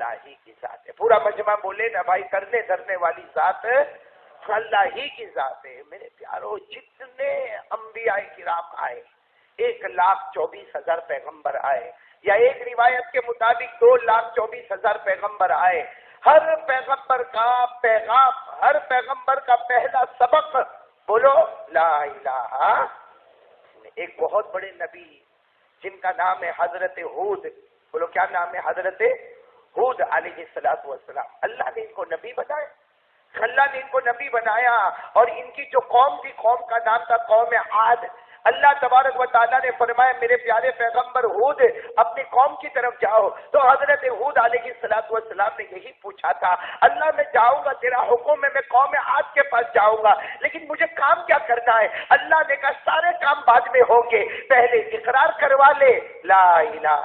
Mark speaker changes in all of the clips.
Speaker 1: اللہ ہی کی ذات ہے. پورا مجمع بولے نا بھائی, کرنے دھرنے والی ذات اللہ ہی کی ذات ہے. میرے پیارو, جتنے انبیاء کرام آئے, 1,24,000 پیغمبر آئے, یا ایک روایت کے مطابق 2,24,000 پیغمبر آئے. ہر پیغمبر کا پیغام, ہر پیغمبر کا پہلا سبق بولو لا الہ. ایک بہت بڑے نبی جن کا نام ہے حضرت ہود, بولو کیا نام ہے؟ حضرت ہود علیہ السلام. اللہ نے ان کو نبی بنایا, اللہ نے ان کو نبی بنایا, اور ان کی جو قوم تھی, قوم کا نام تھا قوم عاد. اللہ تبارک و تعالیٰ نے فرمایا میرے پیارے پیغمبر ہود اپنی قوم کی طرف جاؤ. تو حضرت ہود علیہ السلام نے یہی پوچھا تھا, اللہ میں جاؤں گا, تیرا حکم ہے, میں قوم عاد کے پاس جاؤں گا, لیکن مجھے کام کیا کرنا ہے؟ اللہ نے کہا سارے کام بعد میں ہوں گے, پہلے اقرار کروا لے لا الہ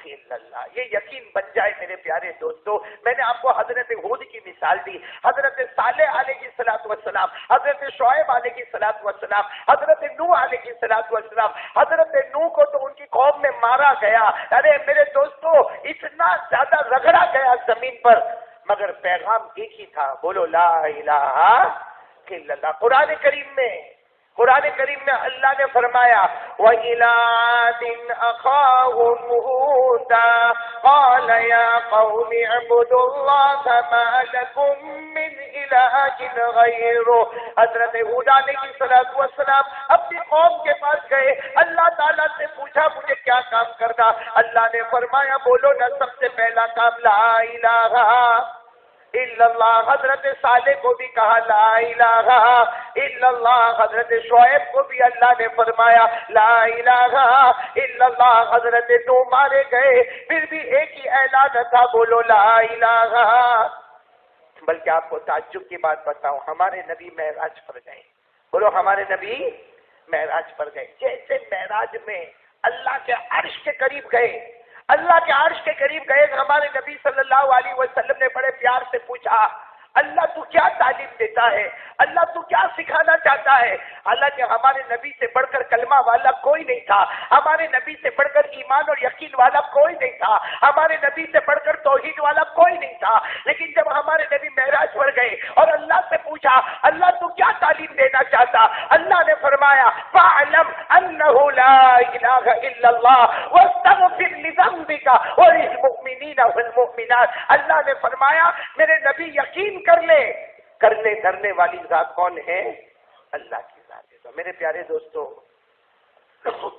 Speaker 1: الا اللہ. یہ یقین بن جائے میرے پیارے دوستو. میں نے آپ کو حضرت ہود کی مثال دی, حضرت صالح علیہ السلام, حضرت شعیب علیہ السلام, حضرت نوح علیہ السلام. حضرت نوح کو تو ان کی قوم میں مارا گیا. ارے میرے دوستو, اتنا زیادہ رگڑا گیا زمین پر, مگر پیغام ایک ہی تھا, بولو لا الہ الا اللہ. قرآن کریم میں اللہ نے فرمایا وَإِلَىٰ عَادٍ أَخَاهُمْ هُودًا قَالَ يَا قَوْمِ اعْبُدُوا اللَّهَ مَا لَكُم مِّنْ إِلَٰهٍ غَيْرُهُ. حضرت ہود علیہ السلام اپنی قوم کے پاس گئے, اللہ تعالیٰ سے پوچھا مجھے کیا کام کرنا؟ اللہ نے فرمایا بولو نا سب سے پہلا کام لا الہ الا اللہ. حضرت صالح کو بھی کہا لا الہ الا اللہ. حضرت شعیب کو بھی اللہ نے فرمایا لا الہ الا اللہ. حضرت نوح مارے گئے, پھر بھی ایک ہی اعلان تھا, بولو لا الہ. بلکہ آپ کو تعجب کی بات بتاؤں, ہمارے نبی معراج پر گئے, بولو ہمارے نبی معراج پر گئے. جیسے معراج میں اللہ کے عرش کے قریب گئے, اللہ کے عرش کے قریب گئے, ہمارے نبی صلی اللہ علیہ وسلم نے بڑے پیار سے پوچھا اللہ تو کیا تعلیم دیتا ہے, اللہ تو کیا سکھانا چاہتا ہے؟ حالانکہ ہمارے نبی سے بڑھ کر کلمہ والا کوئی نہیں تھا, ہمارے نبی سے بڑھ کر ایمان اور یقین والا کوئی نہیں تھا, ہمارے نبی سے بڑھ کر توحید والا کوئی نہیں تھا. لیکن جب ہمارے نبی معراج پر گئے اور اللہ سے پوچھا اللہ تو کیا تعلیم دینا چاہتا, اللہ نے فرمایا فَاعْلَمْ أَنَّهُ لَا إِلَٰهَ إِلَّا اللَّهُ وَاسْتَغْفِرْ لِذَنبِكَ وَلِلْمُؤْمِنِينَ وَالْمُؤْمِنَاتِ. اللہ نے فرمایا میرے نبی یقین کر لے, کرنے دھرنے والی ذات کون ہے؟ اللہ کی ذات ہے. تو میرے پیارے دوستو,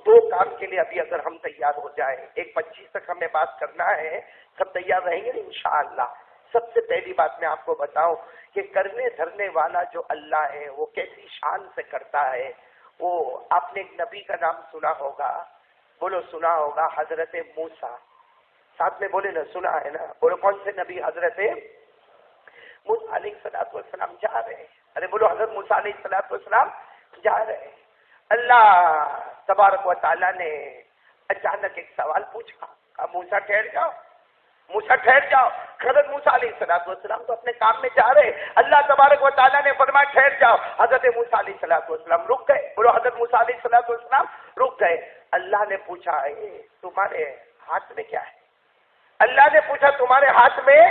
Speaker 1: دو کام کے لیے ابھی اگر ہم تیار ہو جائیں, 1:25 تک ہمیں بات کرنا ہے, سب تیار رہیں گے انشاءاللہ. سب سے پہلی بات میں آپ کو بتاؤں کہ کرنے دھرنے والا جو اللہ ہے وہ کیسی شان سے کرتا ہے. وہ آپ نے ایک نبی کا نام سنا ہوگا, بولو سنا ہوگا, حضرت موسیٰ. ساتھ میں بولے نا, سنا ہے نا, بولو کون سے نبی؟ حضرت موسیٰ علیہ السلام جا رہے ہیں. ارے بولو حضرت موسیٰ علیہ السلام جا رہے ہیں. اللہ تبارک و تعالیٰ نے اچانک ایک سوال پوچھا, کہا موسیٰ ٹھہر جاؤ, موسیٰ ٹھہر جاؤ. حضرت موسیٰ علیہ السلام تو اپنے کام میں جا رہے, اللہ تبارک و تعالیٰ نے فرمایا ٹھہر جاؤ. حضرت موسیٰ علیہ السلام رک گئے, بولو حضرت موسیٰ علیہ السلام رک گئے. اللہ نے پوچھا تمہارے ہاتھ میں کیا ہے؟ اللہ نے پوچھا تمہارے ہاتھ میں,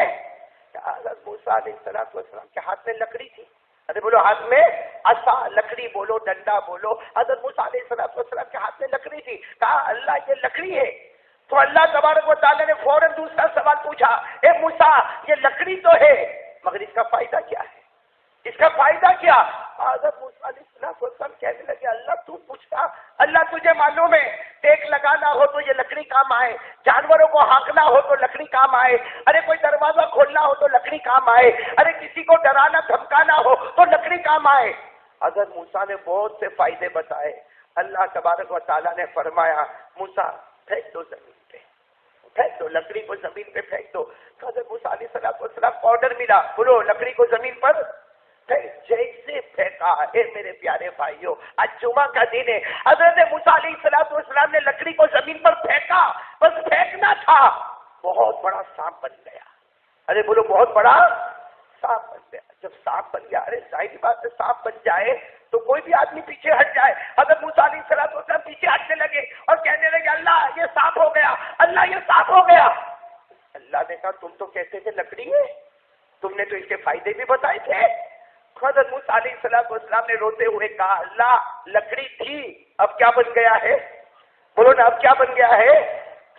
Speaker 1: حضرت موسیٰ علیہ السلام کے ہاتھ میں لکڑی تھی. ارے بولو ہاتھ میں عصا, لکڑی بولو, ڈنڈا بولو. حضرت موسیٰ علیہ السلام کے ہاتھ میں لکڑی تھی. کہا اللہ یہ لکڑی ہے. تو اللہ تبارک و تعالیٰ نے فوراً دوسرا سوال پوچھا, اے موسیٰ یہ لکڑی تو ہے مگر اس کا فائدہ کیا ہے, اس کا فائدہ کیا؟ حضرت موسیٰ علیہ السلام کہنے لگے اللہ تو پوچھتا, اللہ تجھے معلوم ہے ٹیک لگانا ہو تو یہ لکڑی کام آئے, جانوروں کو ہانکنا ہو تو لکڑی کام آئے, ارے کوئی دروازہ کھولنا ہو تو لکڑی کام آئے, ارے کسی کو ڈرانا دھمکانا ہو تو لکڑی کام آئے. حضرت موسیٰ نے بہت سے فائدے بتائے. اللہ تبارک و تعالیٰ نے فرمایا موسیٰ پھینک دو زمین پہ, پھینک دو لکڑی کو زمین پہ پھینک دو. تو حضرت موسیٰ علیہ السلام کو آرڈر ملا, بولو لکڑی کو زمین پر جیسے پھینکا. اے میرے پیارے بھائیوں, آج جمعہ کا دن ہے. حضرت موسیٰ علیہ السلام نے لکڑی کو زمین پر پھینکا, بس پھینکنا تھا, بہت بڑا سانپ بن گیا. ارے بولو بہت بڑا سانپ بن گیا. جب سانپ بن گیا, ارے ظاہر بات ہے سانپ بن جائے تو کوئی بھی آدمی پیچھے ہٹ جائے. حضرت موسیٰ علیہ السلام پیچھے ہٹنے لگے اور کہنے لگے اللہ یہ سانپ ہو گیا, اللہ یہ سانپ ہو گیا. اللہ نے کہا تم تو کہتے تھے لکڑی ہے، تم نے تو اس کے فائدے بھی بتائے تھے۔ حضرت موسیٰ علیہ السلام نے روتے ہوئے کہا اللہ لکڑی تھی اب کیا بن گیا ہے؟ بولو نا اب کیا بن گیا ہے؟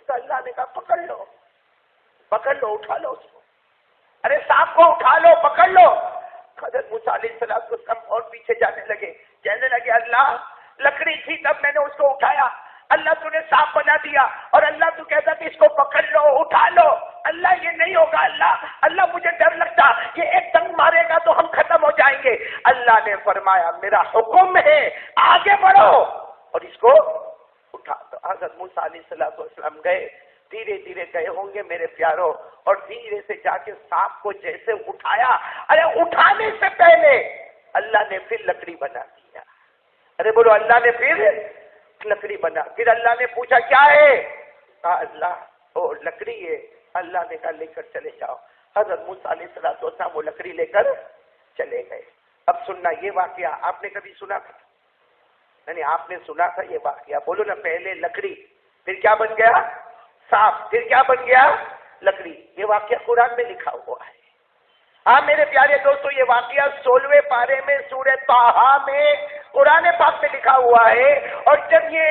Speaker 1: تو اللہ نے کہا پکڑ لو اٹھا لو اس کو، ارے سانپ کو اٹھا لو پکڑ لو۔ حضرت موسیٰ علیہ السلام اور پیچھے جانے لگے، کہنے لگے اللہ لکڑی تھی تب میں نے اس کو اٹھایا، اللہ تو نے سانپ بنا دیا اور اللہ تو کہتا کہ اس کو پکڑ لو اٹھا لو۔ اللہ یہ نہیں ہوگا، اللہ مجھے ڈر لگتا یہ ایک ڈنگ مارے گا تو ہم ختم ہو جائیں گے۔ اللہ نے فرمایا میرا حکم ہے آگے بڑھو اور اس کو اٹھا دو۔ حضرت موسیٰ علیہ السلام گئے، دھیرے دھیرے گئے ہوں گے میرے پیاروں، اور دھیرے سے جا کے سانپ کو جیسے اٹھایا، ارے اٹھانے سے پہلے اللہ نے پھر لکڑی بنا دیا۔ ارے بولو اللہ نے پھر لکڑی بنا۔ پھر اللہ نے پوچھا کیا ہے؟ کہا اللہ وہ لکڑی ہے۔ اللہ نے کہا لے کر چلے جاؤ۔ حضرت موسیٰ علیہ السلام وہ لکڑی لے کر چلے گئے۔ اب سننا یہ واقعہ آپ نے کبھی سنا تھا؟ نہیں آپ نے سنا تھا یہ واقعہ، بولو نا پہلے لکڑی پھر کیا بن گیا؟ سانپ، پھر کیا بن گیا؟ لکڑی۔ یہ واقعہ قرآن میں لکھا ہوا ہے۔ ہاں میرے پیارے دوستو یہ واقعہ 16ویں پارے میں سورہ طٰہٰ میں قرآن پاک میں لکھا ہوا ہے، اور جب یہ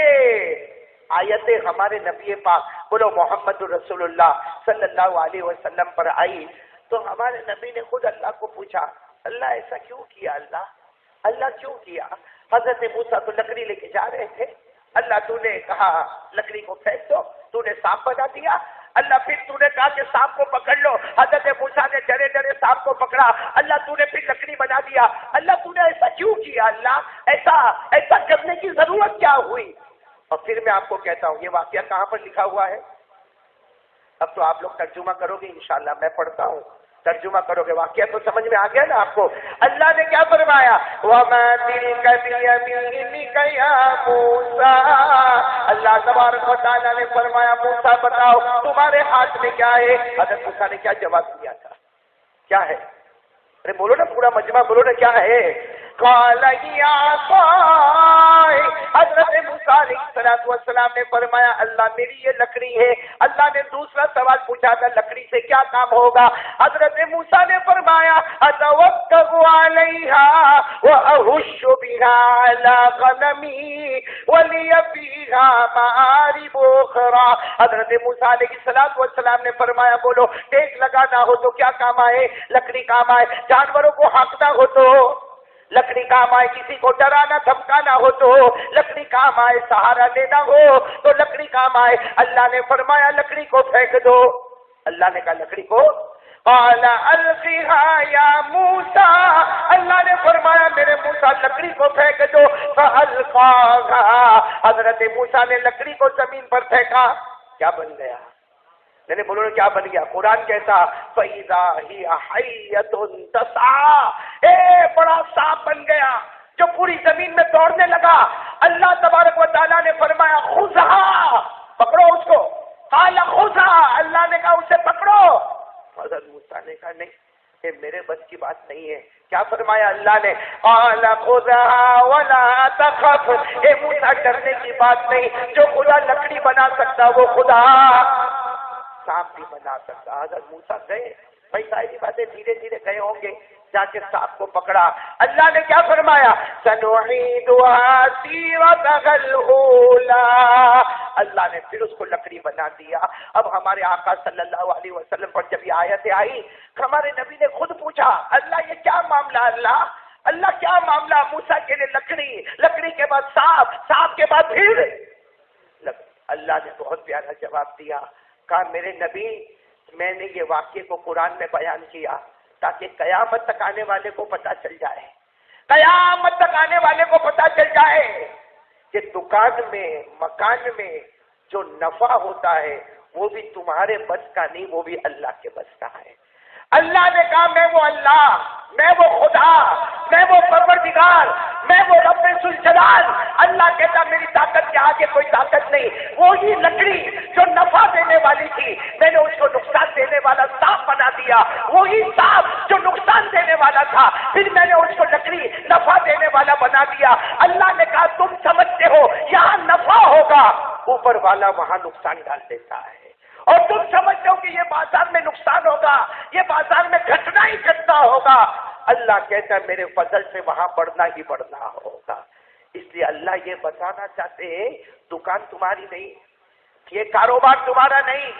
Speaker 1: آیتیں ہمارے نبی پاک بولو محمد رسول اللہ صلی اللہ علیہ وسلم پر آئی تو ہمارے نبی نے خود اللہ کو پوچھا اللہ ایسا کیوں کیا؟ اللہ کیوں کیا؟ حضرت موسیٰ تو لکڑی لے کے جا رہے تھے، اللہ تو نے کہا لکڑی کو پھینک دو، تو نے سانپ بنا دیا۔ اللہ پھر تو نے کہا کہ سانپ کو پکڑ لو، حضرت موسیٰ نے ڈرے ڈرے سانپ کو پکڑا، اللہ تو نے پھر لکڑی بنا دیا۔ اللہ تو نے ایسا کیوں کیا؟ اللہ ایسا کرنے کی ضرورت کیا ہوئی؟ اور پھر میں آپ کو کہتا ہوں یہ واقعہ کہاں پر لکھا ہوا ہے؟ اب تو آپ لوگ ترجمہ کرو گے انشاءاللہ، میں پڑھتا ہوں ترجمہ کرو گے، واقعہ تو سمجھ میں آ گیا نا آپ کو؟ اللہ نے کیا فرمایا؟ وَمَا تِلْكَ بِيَمِينِكَ يَا مُوسَىٰ، اللہ تبارک و تعالیٰ نے فرمایا موسیٰ بتاؤ تمہارے ہاتھ میں کیا ہے؟ حضرت موسیٰ نے کیا جواب دیا تھا؟ کیا ہے؟ ارے بولو نا پورا مجمع بولو نا کیا ہے؟ قَالَ هِيَ عَصَايَ، حضرت موسیٰ علیہ السلام نے فرمایا اللہ میری یہ لکڑی ہے۔ اللہ نے دوسرا سوال پوچھا تھا لکڑی سے کیا کام ہوگا؟ حضرت موسیٰ نے فرمایا أَتَوَكَّلُ عَلَيْهَا وَأَهُشُّ بِهَا عَلَىٰ غَنَمِي وَلِيَ فِيهَا مَآرِبُ أُخْرَىٰ۔ حضرت موسیٰ علیہ السلام نے فرمایا بولو ٹیک لگانا ہو تو کیا کام آئے؟ لکڑی کام آئے۔ جانوروں کو ہانکنا ہو تو لکڑی کام آئے، کسی کو ڈرانا دھمکانا ہو تو لکڑی کام آئے، سہارا دینا ہو تو لکڑی کام آئے۔ اللہ نے فرمایا لکڑی کو پھینک دو۔ اللہ نے کہا لکڑی کو قال القها یا موسیٰ، اللہ نے فرمایا میرے موسیٰ لکڑی کو پھینک دو۔ فالقاها، حضرت موسیٰ نے لکڑی کو زمین پر پھینکا، کیا بن گیا؟ میں نے بولو کیا بن گیا؟ قرآن کہتا فَإِذَا هِيَ حَيَّةٌ تَسْعَىٰ، اے بڑا سانپ بن گیا جو پوری زمین میں دوڑنے لگا۔ اللہ تبارک و تعالیٰ نے فرمایا خُذْهَا، پکڑو اس کو۔ قَالَ خُذْهَا، اللہ نے کہا اسے پکڑو۔ حضرت موسیٰ نے کہا نہیں یہ میرے بس کی بات نہیں ہے۔ کیا فرمایا اللہ نے؟ قَالَ خُذْهَا وَلَا تَخَفْ، اے موسیٰ ڈرنے کی بات نہیں، جو خدا لکڑی بنا سکتا وہ خدا سانپ بھی بنا سکتا۔ حضرت موسیٰ گئے، بھائی ساری باتیں دھیرے دھیرے گئے ہوں گے، جا کے سانپ کو پکڑا۔ اللہ نے کیا فرمایا؟ سَنُعِيدُهَا سِيرَتَهَا الْأُولَىٰ، اللہ نے پھر اس کو لکڑی بنا دیا۔ اب ہمارے آقا صلی اللہ علیہ وسلم پر جب یہ آیتیں آئی ہمارے نبی نے خود پوچھا اللہ یہ کیا معاملہ؟ اللہ کیا معاملہ؟ موسیٰ کے لیے لکڑی کے بعد سانپ کے بعد پھر اللہ نے بہت پیارا جواب دیا، کہا میرے نبی میں نے یہ واقعے کو قرآن میں بیان کیا تاکہ قیامت تک آنے والے کو پتہ چل جائے، قیامت تک آنے والے کو پتہ چل جائے کہ دکان میں مکان میں جو نفع ہوتا ہے وہ بھی تمہارے بس کا نہیں، وہ بھی اللہ کے بس کا ہے۔ اللہ نے کہا میں وہ اللہ، میں وہ خدا، میں وہ پروردگار، میں وہ رب ذوالجلال۔ اللہ کہتا میری طاقت کے آگے کوئی طاقت نہیں۔ وہی لکڑی جو نفع دینے والی تھی میں نے اس کو نقصان دینے والا سانپ بنا دیا، وہی سانپ جو نقصان دینے والا تھا پھر میں نے اس کو لکڑی نفع دینے والا بنا دیا۔ اللہ نے کہا تم سمجھتے ہو یہاں نفع ہوگا، اوپر والا وہاں نقصان ڈال دیتا ہے، اور تم سمجھتے ہو کہ یہ بازار ہوگا، یہ بازار میں گھٹنا ہی گھٹنا ہوگا۔ اللہ کہتا ہے میرے فضل سے وہاں بڑھنا ہی بڑھنا ہوگا۔ اس لیے اللہ یہ بتانا چاہتے ہیں دکان تمہاری نہیں، یہ کاروبار تمہارا نہیں،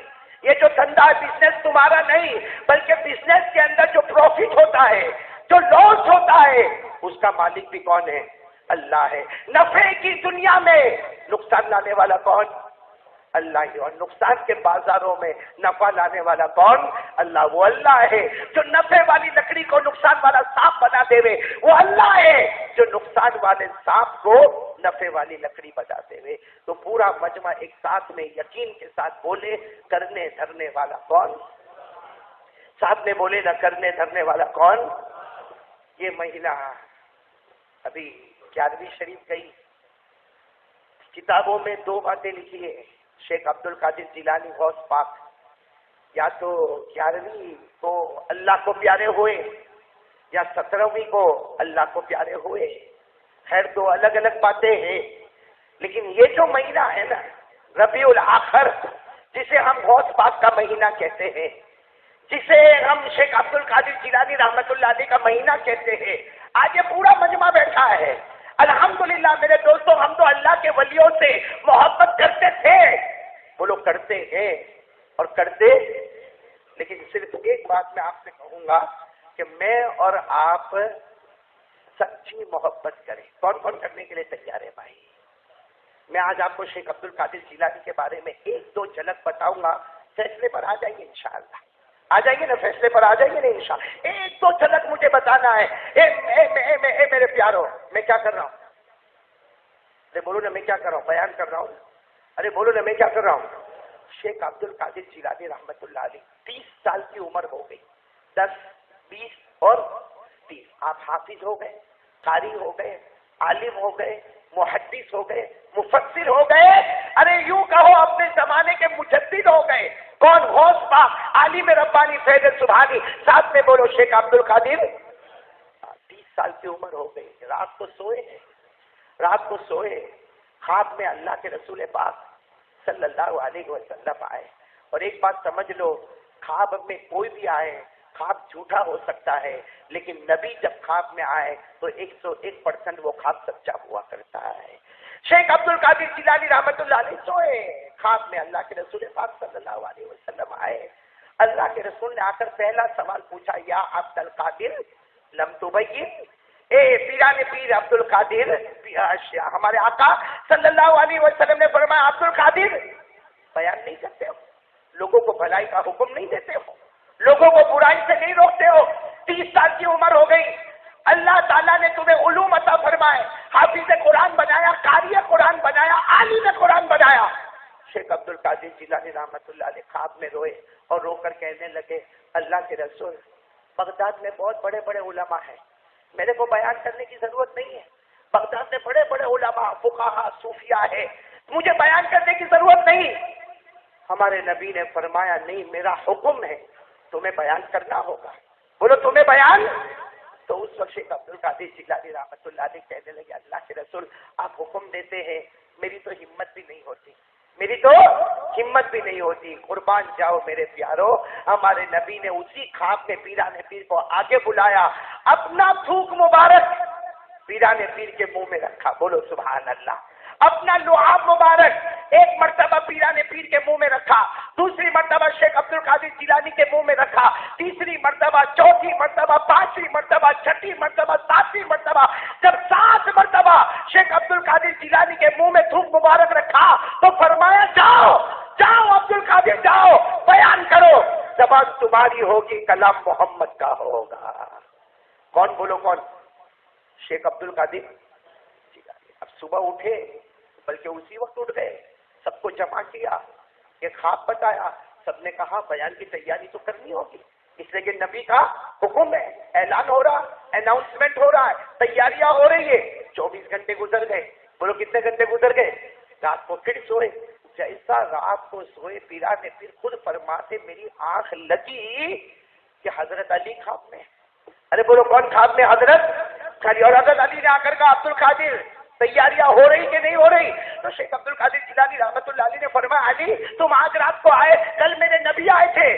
Speaker 1: یہ جو دھندا بزنس تمہارا نہیں، بلکہ بزنس کے اندر جو پروفٹ ہوتا ہے، جو لاس ہوتا ہے، اس کا مالک بھی کون ہے؟ اللہ ہے۔ نفع کی دنیا میں نقصان لانے والا کون؟ اللہ ہی۔ اور نقصان کے بازاروں میں نفع لانے والا کون؟ اللہ۔ وہ اللہ ہے جو نفع والی لکڑی کو نقصان والا سانپ بنا دے وے، وہ اللہ ہے جو نقصان والے سانپ کو نفع والی لکڑی بنا دے وے۔ تو پورا مجمع ایک ساتھ میں یقین کے ساتھ بولے کرنے دھرنے والا کون؟ ساتھ میں بولے نہ کرنے دھرنے والا کون؟ یہ مہیلا ابھی 11ویں شریف گئی، کتابوں میں 2 باتیں لکھی ہے شیخ عبد القادر جیلانی غوث پاک، یا تو 11ویں کو اللہ کو پیارے ہوئے یا 17ویں کو اللہ کو پیارے ہوئے، خیر 2 الگ الگ باتیں ہیں، لیکن یہ جو مہینہ ہے نا ربیع الاخر، جسے ہم غوث پاک کا مہینہ کہتے ہیں، جسے ہم شیخ عبد القادر جیلانی رحمت اللہ علیہ کا مہینہ کہتے ہیں، آج یہ پورا مجمع بیٹھا ہے۔ الحمدللہ میرے دوستوں، ہم تو اللہ کے ولیوں سے محبت کرتے تھے، وہ لوگ کرتے ہیں اور کرتے، لیکن صرف ایک بات میں آپ سے کہوں گا کہ میں اور آپ سچی محبت کریں۔ کون کون کرنے کے لیے تیار ہے بھائی؟ میں آج آپ کو شیخ عبد القادر جیلانی کے بارے میں 1-2 جھلک بتاؤں گا، فیصلے پر آ جائیے انشاءاللہ، آ جائیں گے نا، فیصلے پر آ جائیں گے نا انشاءاللہ۔ 1-2 جھلک مجھے بتانا ہے۔ اے میرے پیارو، میں کیا کر رہا ہوں؟ ارے بولو نا، میں کیا کر رہا ہوں؟ بیان کر رہا ہوں۔ ارے بولو نا، میں کیا کر رہا ہوں؟ شیخ عبد القادر جیلانی رحمت اللہ علیہ 30 سال کی عمر ہو گئی، 10، 20 اور 30۔ آپ حافظ ہو گئے، قاری ہو گئے، عالم ہو گئے، محدث ہو گئے، مفسر ہو گئے، ارے یوں کہو اپنے زمانے کے مجدد ہو گئے۔ کون؟ غوث پاک، عالم ربانی، فیض سبحانی۔ ساتھ میں بولو شیخ عبد القادر۔ 30 سال کی عمر ہو گئی، رات کو سوئے، رات کو سوئے، خواب میں اللہ کے رسول پاک صلی اللہ علیہ وسلم آئے۔ اور ایک بات سمجھ لو، خواب میں کوئی بھی آئے، خواب جھوٹا ہو سکتا ہے، لیکن نبی جب خواب میں آئے تو 101% وہ خواب سچا ہوا کرتا ہے۔ شیخ عبد القادر جیلانی رحمت اللہ علیہ سوئے، خواب میں اللہ کے رسول پاک صلی اللہ علیہ وسلم آئے۔ اللہ کے رسول نے آ کر پہلا سوال پوچھا، یا عبد القادر لم تبین، اے پیران پیر عبد القادر، ہمارے آقا صلی اللہ علیہ وسلم نے فرمایا عبد القادر بیان نہیں کرتے ہو، لوگوں کو بھلائی کا حکم نہیں دیتے ہو، لوگوں کو برائی سے نہیں روکتے ہو، 30 سال کی عمر ہو گئی، اللہ تعالیٰ نے تمہیں علوم عطا فرمائے، حافظ قرآن بنایا، قاری قرآن بنایا، عالم قرآن بنایا۔ شیخ عبد القادر جیلانی رحمت اللہ علیہ خواب میں روئے اور رو کر کہنے لگے، اللہ کے رسول، بغداد میں بہت بڑے بڑے علماء ہیں، میرے کو بیان کرنے کی ضرورت نہیں ہے، بغداد میں بڑے بڑے علماء، فقہا، صوفیاء ہے، مجھے بیان کرنے کی ضرورت نہیں۔ ہمارے نبی نے فرمایا نہیں، میرا حکم ہے، تمہیں بیان کرنا ہوگا۔ بولو تمہیں بیان۔ تو اس وقت شیخ عبد القادر جیلانی رحمت اللہ علیہ کہنے لگے، اللہ کے رسول آپ حکم دیتے ہیں، میری تو ہمت بھی نہیں ہوتی، میری تو ہمت بھی نہیں ہوتی، قربان جاؤ میرے پیارو۔ ہمارے نبی نے اسی خواب میں پیران پیر کو آگے بلایا، اپنا تھوک مبارک پیران پیر کے منہ میں رکھا، بولو سبحان اللہ، اپنا لعاب مبارک ایک مرتبہ پیران پیر کے منہ میں رکھا، دوسری مرتبہ شیخ عبد القادر جیلانی کے منہ میں رکھا، تیسری مرتبہ، چوتھی مرتبہ، پانچویں مرتبہ، چھٹی مرتبہ، ساتویں مرتبہ، جب 7 مرتبہ شیخ عبد القادر جیلانی کے منہ میں تھوک مبارک رکھا تو فرمایا جاؤ جاؤ عبد القادر جاؤ، بیان کرو، زبان تمہاری ہوگی، کلام محمد کا ہوگا۔ کون؟ بولو کون؟ شیخ عبد القادر۔ اب صبح اٹھے، بلکہ اسی وقت اٹھ گئے، سب کو جمع کیا، ایک خواب بتایا، سب نے کہا بیان کی تیاری تو کرنی ہوگی، اس لیے کہ نبی کا حکم ہے، اعلان ہو رہا، اناؤنسمنٹ ہو رہا ہے، تیاریاں ہو رہی ہے۔ 24 گھنٹے گزر گئے، بولو کتنے گھنٹے گزر گئے؟ رات کو پھر سوئے، جیسا رات کو سوئے پیران نے پھر خود فرماتے میری آنکھ لگی کہ حضرت علی خواب میں۔ ارے بولو کون خواب میں؟ حضرت علی۔ اور حضرت علی نے آ کر کہا عبد القادر تیاریاں ہو رہی کہ نہیں ہو رہی؟ تو شیخ عبد القادر جیلانی رحمت اللہ علیہ نے فرمایا علی تم آج رات کو آئے، کل میرے نبی آئے تھے۔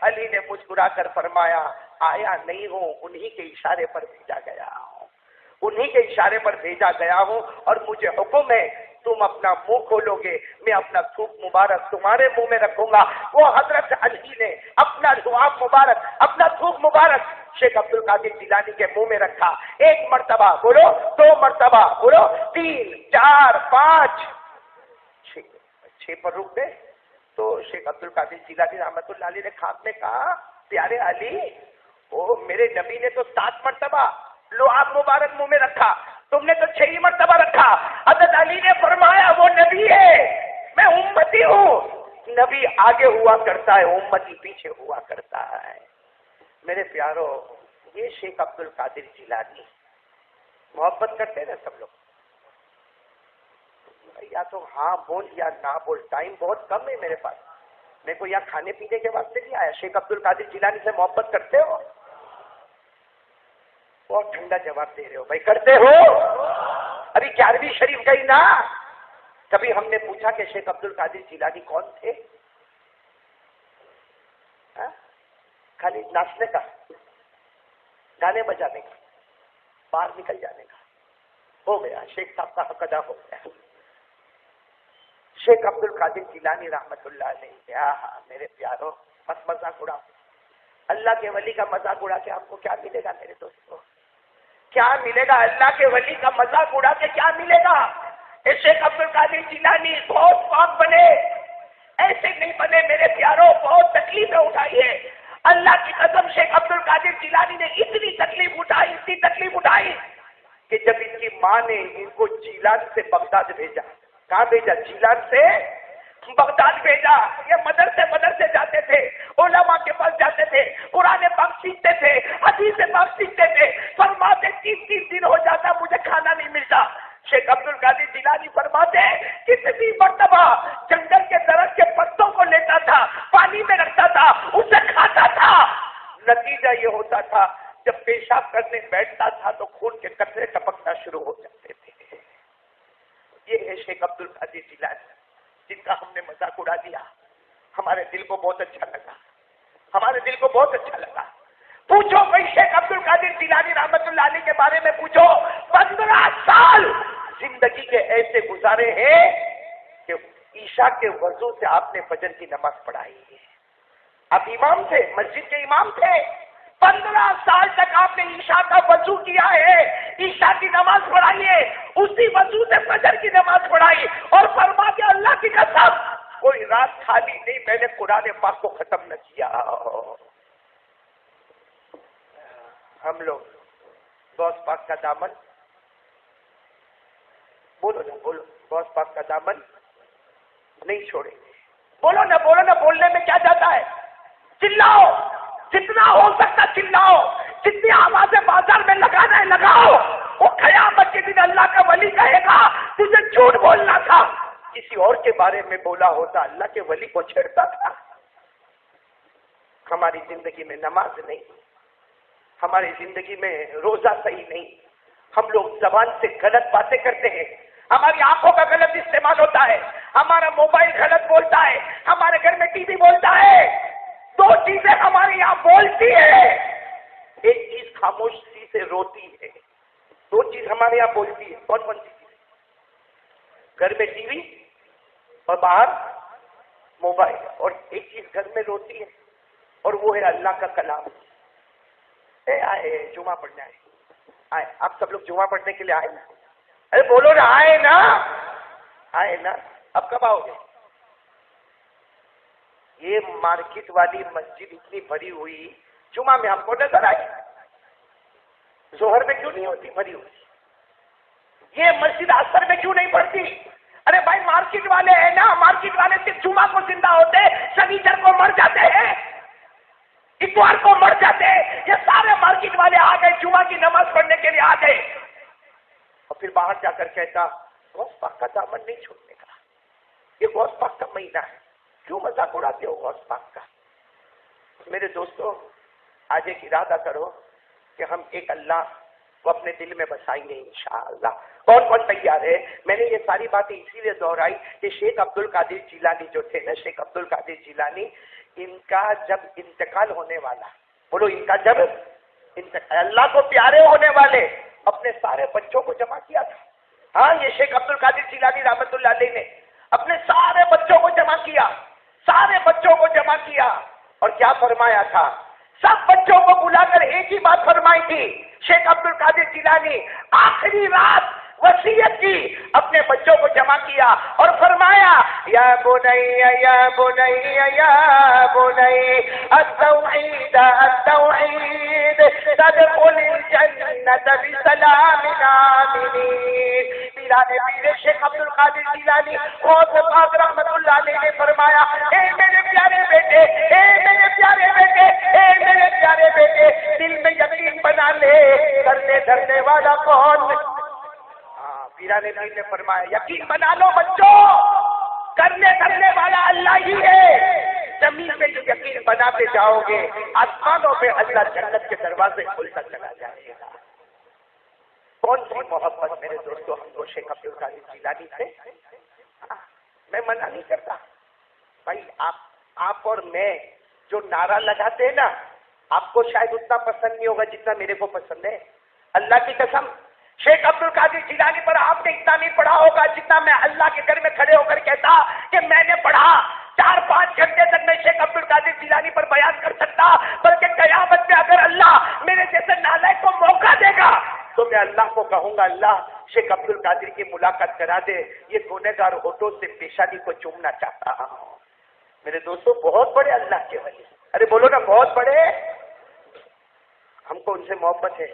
Speaker 1: علی نے مسکرا کر فرمایا آیا نہیں ہوں، انہی کے اشارے پر بھیجا گیا ہوں، انہی کے اشارے پر بھیجا گیا ہوں، اور مجھے حکم ہے تم اپنا منہ کھولو گے، میں اپنا تھوک مبارک تمہارے منہ میں رکھوں گا۔ وہ حضرت علی نے اپنا لعاب مبارک، اپنا تھوک مبارک شیخ عبد القادر جیلانی کے منہ میں رکھا۔ ایک مرتبہ بولو، دو مرتبہ بولو، 3 4 5 6 پر رک گئے۔ تو شیخ عبد القادر جیلانی رحمت اللہ علیہ نے خواب میں کہا پیارے علی، او میرے نبی نے تو 7 مرتبہ لعاب مبارک منہ میں رکھا، تم نے تو 6 ہی مرتبہ رکھا۔ حضرت علی نے فرمایا وہ نبی ہے، میں امتی ہوں، نبی آگے ہوا کرتا ہے، امتی پیچھے ہوا کرتا ہے۔ میرے پیارو، یہ شیخ عبد القادر جیلانی محبت کرتے ہیں نا سب لوگ؟ یا تو ہاں بول یا نہ بول، ٹائم بہت کم ہے میرے پاس، میں کو یہاں کھانے پینے کے واسطے نہیں آیا۔ شیخ عبد القادر جیلانی سے محبت کرتے ہو؟ بہت ٹھنڈا جواب دے رہے ہو بھائی، کرتے ہو؟ ابھی 11ویں شریف گئی نا، کبھی ہم نے پوچھا کہ شیخ عبد القادر جیلانی کون تھے؟ خالی ناچنے کا، گانے بجانے کا، باہر نکل جانے کا، ہو گیا شیخ صاحب کا حق ادا ہو گیا۔ شیخ عبد القادر جیلانی رحمت اللہ علیہ، میرے پیارو بس مذاق اڑا، اللہ کے ولی کا مذاق اڑا کے آپ کو کیا ملے گا میرے دوستوں؟ کیا ملے گا؟ اللہ کے ولی کا مذاق اڑا کے کیا ملے گا؟ شیخ عبد القادر جیلانی بہت پاک بنے، ایسے نہیں بنے میرے پیارو، بہت تکلیفیں اٹھائی ہے۔ اللہ کی قسم شیخ عبد القادر جیلانی نے اتنی تکلیف اٹھائی، اتنی تکلیف اٹھائی کہ جب ان کی ماں نے ان کو جیلان سے بغداد بھیجا، کہاں بھیجا؟ جیلان سے بغداد بھیجا۔ یہ مدرسے جاتے تھے، علماء کے پاس جاتے تھے، قرآن پاک سیکھتے تھے، حدیث پاک سیکھتے تھے، فرماتے 3 دن ہو جاتا مجھے کھانا نہیں ملتا۔ شیخ عبد القادر جیلانی فرماتے کتنی مرتبہ جنگل کے درخت کے پتوں کو لیتا تھا، پانی میں رکھتا تھا، اسے کھاتا تھا، نتیجہ یہ ہوتا تھا جب پیشاب کرنے بیٹھتا تھا تو خون کے قطرے ٹپکنا شروع ہو جاتے تھے۔ یہ ہے شیخ عبد القادر جیلانی جن کا ہم نے مذاق اڑا دیا۔ ہمارے دل کو بہت اچھا لگا، ہمارے دل کو بہت اچھا لگا۔ پوچھو کوئی شیخ عبد القادر جیلانی رحمت اللہ علیہ کے بارے میں پوچھو، 15 سال زندگی کے ایسے گزارے ہیں کہ عشاء کے وضو سے آپ نے فجر کی نماز پڑھائی ہے۔ آپ امام تھے، مسجد کے امام تھے، 15 سال تک آپ نے عشاء کا وضو کیا ہے، عشاء کی نماز پڑھائی ہے، اسی وضو سے فجر کی نماز پڑھائی، اور فرما کے اللہ کی قسم کوئی رات خالی نہیں میں نے قرآن پاک کو ختم نہ کیا۔ ہم لوگ غوث پاک کا دامن، بولو نا بولو، غوث پاک کا دامن نہیں چھوڑیں گے۔ بولو نا بولو نا، بولنے میں کیا جاتا ہے؟ چلاؤ، جتنا ہو سکتا چلاؤ، جتنی آوازیں بازار میں لگانا ہے لگاؤ۔ وہ قیامت کے دن اللہ کا ولی کہے گا تجھے جھوٹ بولنا تھا، کسی اور کے بارے میں بولا ہوتا، اللہ کے ولی کو چھیڑتا تھا۔ ہماری زندگی میں نماز نہیں، ہماری زندگی میں روزہ صحیح نہیں، ہم لوگ زبان سے غلط باتیں کرتے ہیں، ہماری آنکھوں کا غلط استعمال ہوتا ہے، ہمارا موبائل غلط بولتا ہے، ہمارے گھر میں ٹی وی بولتا ہے۔ 2 چیزیں ہمارے یہاں بولتی ہے، ایک چیز خاموشی سے روتی ہے، 2 چیز ہمارے یہاں بولتی ہے۔ کون کون سی چیز؟ گھر میں ٹی وی اور باہر موبائل، اور ایک چیز گھر میں روتی ہے اور وہ ہے اللہ کا کلام۔ آئے جمعہ پڑھنے آئے، آپ سب لوگ جمعہ پڑھنے کے لیے آئے نا؟ ارے بولو نا، آئے نا، آئے نا۔ اب کب آؤ گے؟ یہ مارکیٹ والی مسجد اتنی بھری ہوئی جمعہ میں ہم کو نظر آئی، ظہر میں کیوں نہیں ہوتی بھری ہوئی؟ یہ مسجد عصر میں کیوں نہیں پڑھتی؟ ارے بھائی مارکیٹ والے ہیں نا، مارکیٹ والے صرف جمعہ کو زندہ ہوتے، شنیچر کو مر جاتے ہیں، اتوار کو مر جاتے ہیں۔ یہ سارے مارکیٹ والے آ گئے، جمعہ کی نماز پڑھنے کے لیے آ گئے، اور پھر باہر جا کر کہتا غوث پاک کا دامن نہیں چھوڑنے کا، یہ غوث پاک کا مہینہ ہے، کیوں مذاق اڑاتے ہو غوث پاک کا؟ میرے دوستو، آج ایک ارادہ کرو کہ ہم ایک اللہ وہ اپنے دل میں بسائیں گے انشاءاللہ۔ کون کون تیار ہے؟ میں نے یہ ساری باتیں اسی لیے دہرائی کہ شیخ عبد القادر جیلانی جو تھے نا، شیخ عبد القادر جیلانی، ان کا جب انتقال ہونے والا، بولو ان کا جب اللہ کو پیارے ہونے والے اپنے سارے بچوں کو جمع کیا تھا۔ ہاں، یہ شیخ عبد القادر جیلانی رحمت اللہ علیہ نے اپنے سارے بچوں کو جمع کیا، سارے بچوں کو جمع کیا، اور کیا فرمایا تھا؟ سب بچوں کو بلا کر ایک ہی بات فرمائی تھی شیخ عبد القادر جیلانی، آخری رات وصیت کی، اپنے بچوں کو جمع کیا اور فرمایا یا بنی یا بنی یا بنی التوحید التوحید تدخل الجنت بسلام آمنین۔ پیرانے پیر شیخ عبد القادر جیلانی خود پاک رحمت اللہ علیہ نے فرمایا، اے میرے پیارے بیٹے، اے میرے پیارے بیٹے، اے میرے پیارے بیٹے، دل میں یقین بنا لے، کرنے دھرنے والا کون؟ پیرانے پیر نے فرمایا یقین بنا لو بچوں، کرنے دھرنے والا اللہ ہی ہے۔ زمین پہ جو یقین بناتے جاؤ گے، آسمانوں پہ اللہ جنت کے دروازے کھلتا چلا جائے گا۔ کون سی محبت میرے دوستوں ہم کو شیخ عبد القادر جیلانی سے؟ میں منع نہیں کرتا بھائی، آپ اور میں جو نعرہ لگاتے ہیں نا، آپ کو شاید اتنا پسند نہیں ہوگا جتنا میرے کو پسند ہے۔ اللہ کی قسم، شیخ عبد القادر جیلانی پر آپ نے اتنا نہیں پڑھا ہوگا جتنا میں اللہ کے گھر میں کھڑے ہو کر کہتا کہ میں نے پڑھا۔ 4-5 گھنٹے تک میں شیخ عبد القادر جیلانی پر بیان کر سکتا، بلکہ قیامت میں اگر اللہ میرے جیسے نالائق کو موقع دے گا تو میں اللہ کو کہوں گا اللہ شیخ عبد القادر کی ملاقات کرا دے، یہ گنہگار ہونٹوں سے پیشانی کو چومنا چاہتا ہوں۔ میرے دوستوں بہت بڑے اللہ کے ولی، ارے بولو نا بہت بڑے، ہم کو ان سے محبت ہے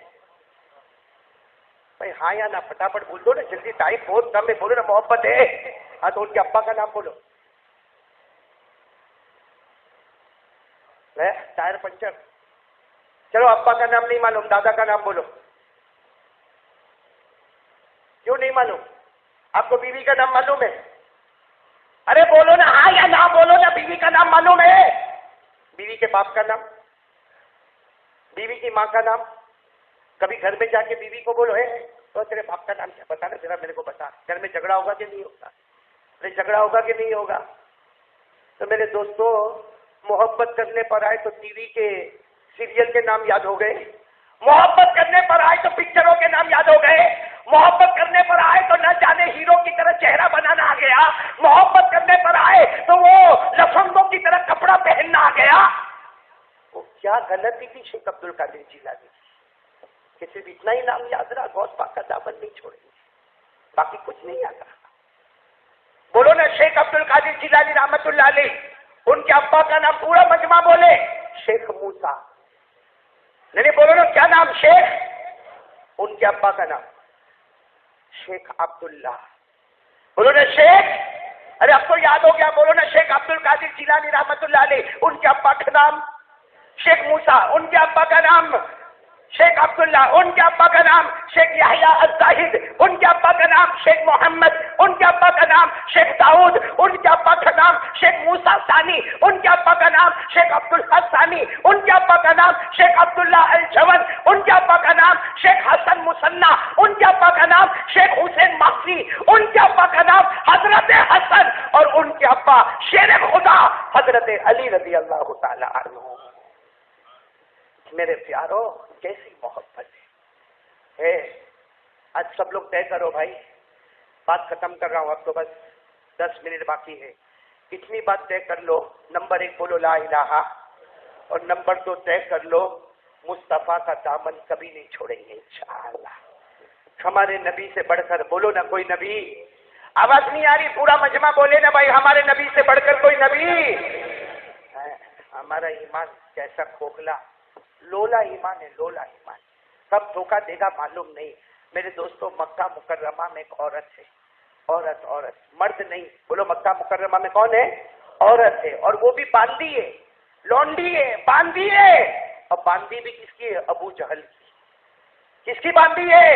Speaker 1: بھائی۔ ہاں یا نا پھٹافٹ بول دو نا، جلدی، ٹائم بہت کم ہے، بولو نا محبت ہے۔ ہاں تو ان کے ابا کا نام بولو۔ ٹائر پنچر، چلو ابا کا نام نہیں معلوم، دادا کا نام بولو۔ کیوں نہیں معلوم؟ آپ کو بیوی کا نام معلوم ہے؟ ارے بولو نا ہاں یا نہ، بولو نا، بیوی کا نام معلوم ہے؟ بیوی کے باپ کا نام، بیوی کی ماں کا نام؟ کبھی گھر میں جا کے بیوی کو بولو ہے تو تیرے باپ کا نام کیا، بتا نا ذرا میرے کو بتا، گھر میں جھگڑا ہوگا کہ نہیں ہوگا؟ ارے جھگڑا ہوگا کہ نہیں ہوگا؟ تو میرے دوستوں محبت کرنے پر آئے تو ٹی وی کے سیریل کے نام یاد ہو گئے، محبت کرنے پر آئے تو پکچروں کے نام یاد ہو گئے، محبت کرنے پر آئے تو نہ جانے ہیرو کی طرح چہرہ بنانا آ گیا، محبت کرنے پر آئے تو وہ لفنگوں کی طرح کپڑا پہننا آ گیا۔ وہ کیا غلطی تھی شیخ عبد القادر جیلانی کہ صرف اتنا ہی نام یاد رہا، غوث پاک کا دامن نہیں چھوڑیں گے، باقی کچھ نہیں یاد رہا۔ بولو نا شیخ عبد القادر جیلانی رحمت اللہ علیہ، ان کے ابا کا نام پورا مجمع بولے، شیخ موسیٰ۔ نہیں بولو نا کیا نام؟ شیخ۔ ان کے ابا کا نام شیخ عبداللہ۔ بولو نا شیخ، ارے اب تو یاد ہو گیا، بولو نا شیخ عبد القادر جیلانی رحمت اللہ علیہ، ان کے ابا کا نام شیخ موسیٰ، ان کے ابا کا نام شیخ عبداللہ، ان کے ابا کا نام شیخ یحییٰ الزاہد، ان کے ابا کا نام شیخ محمد، ان کے ابا کا نام شیخ داؤد، ان کے ابا کا نام شیخ موسیٰ ثانی، ان کے ابا کا نام شیخ عبدالحق ثانی، ان کے ابا کا نام شیخ عبداللہ الجون، ان کے ابا کا نام شیخ حسن مصنع، ان کے ابا کا نام شیخ حسین مخفی، ان کے ابا کا نام حضرت حسن، اور ان کے ابا شیر خدا حضرت علی رضی اللہ تعالی عنہ۔ میرے پیارو کیسی محبت ہے۔ آج سب لوگ طے کرو بھائی، بات ختم کر رہا ہوں، اب تو بس 10 منٹ باقی ہے۔ اتنی بات طے کر لو، نمبر 1 بولو لا الہ، اور نمبر 2 طے کر لو مصطفیٰ کا دامن کبھی نہیں چھوڑیں گے انشاءاللہ۔ ہمارے نبی سے بڑھ کر بولو نا کوئی نبی، آواز نہیں آ رہی، پورا مجمع بولے نا بھائی، ہمارے نبی سے بڑھ کر کوئی نبی۔ ہمارا ایمان کیسا کھوکھلا، لولا ایمان ہے، لولا ایمان، کب دھوکہ دے گا معلوم نہیں۔ میرے دوستوں مکہ مکرمہ میں ایک عورت ہے، عورت مرد نہیں، بولو مکہ مکرمہ میں کون ہے؟ عورت ہے، اور وہ بھی باندھی ہے، لونڈی ہے، باندھی ہے، اور باندھی بھی کس کی ہے؟ ابو جہل کی۔ کس کی باندھی ہے؟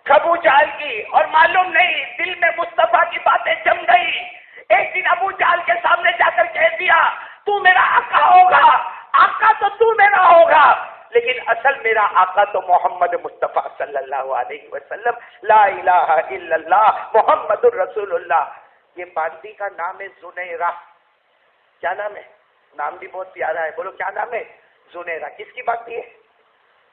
Speaker 1: ابو جہل کی۔ اور معلوم نہیں دل میں مصطفیٰ کی باتیں جم گئی، ایک دن ابو جہل کے سامنے جا کر کہہ دیا تو میرا آقا ہوگا، آقا تو تو میرا ہوگا۔ لیکن اصل میرا آقا تو محمد مصطفیٰ صلی اللہ علیہ وسلم، لا الہ الا اللہ محمد الرسول اللہ۔ یہ باندی کا نام ہے زنیرہ۔ کیا نام ہے؟ نام بھی بہت پیارا ہے، بولو کیا نام ہے؟ زنیرہ۔ کس کی باندی ہے؟